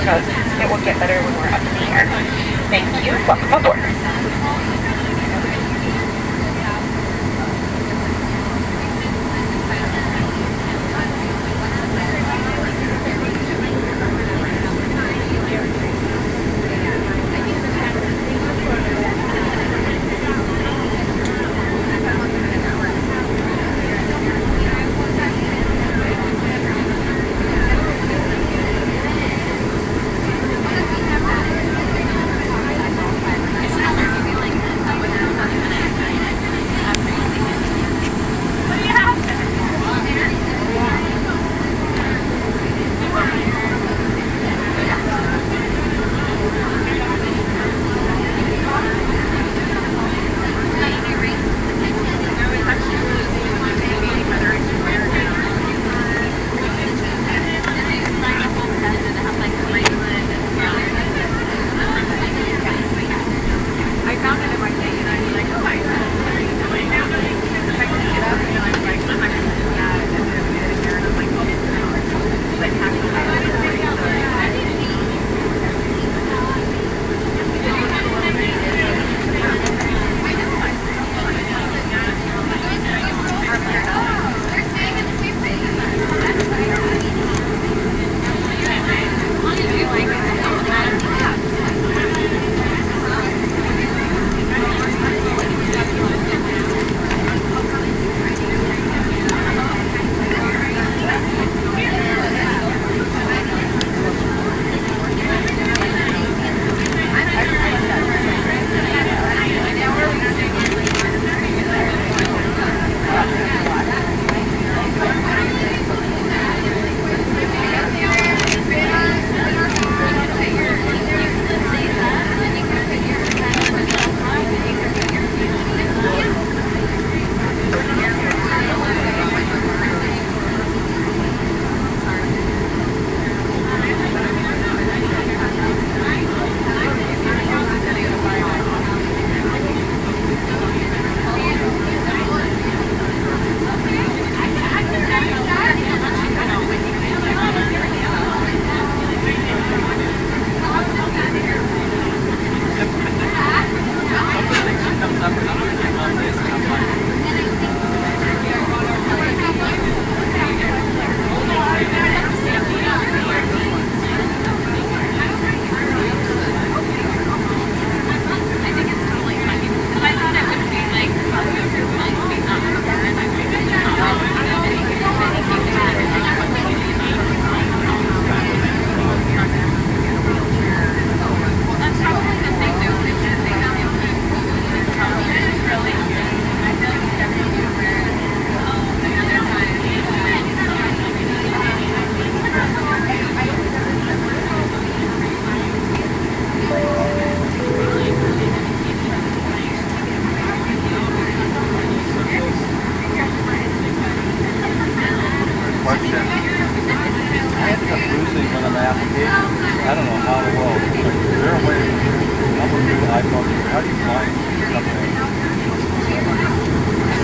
because it will get better when we're up in the air. Thank you. Welcome aboard.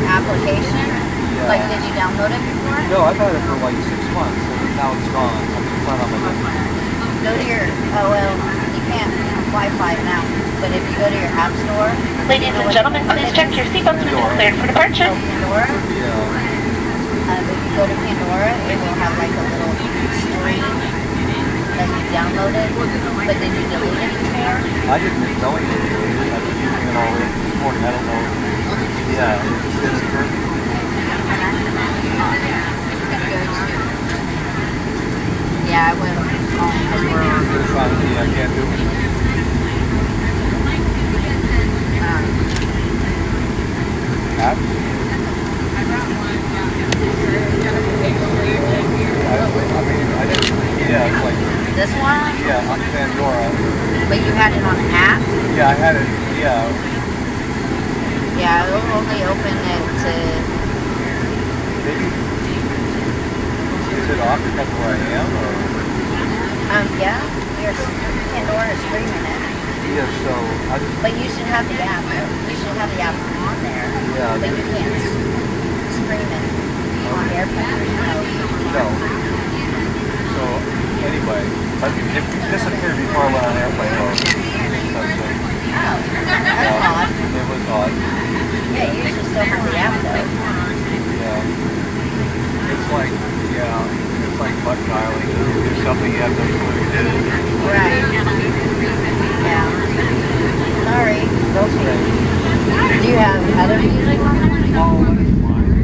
Application? Yeah. Like, did you download it before? No, I've had it for like 6 months, and now it's gone. I'm just trying on my phone. Go to your, you can't Wi-Fi now, but if you go to your app store. Ladies and gentlemen, please check your seatbelts when you're cleared for departure. Pandora? Yeah. If you go to Pandora, it will have like a little stream that you downloaded, but did you delete it before? I didn't know you did it. I've been using it already this morning. I don't know. Yeah, it's perfect. Yeah, I went home because we're I can't do it. App? I didn't, yeah, it's like... This one? Yeah, on Pandora. But you had it on an app? Yeah, I had it, yeah. Yeah, it'll only open it to... Maybe... Is it off because of where I am, or...? Yeah, your Pandora is streaming it. Yeah, so... But you should have the app. You should have the app on there. Yeah. But you can't stream it on airplane. No. So, anyway, it disappeared before I went on airplane mode. So, Oh, that's odd. it was odd. Yeah, you should still have the app though. Yeah. It's like butt dialing. You do something you have no clue you did it. Right. Yeah. Sorry. That's great. Do you have other music on? Oh, that is fine.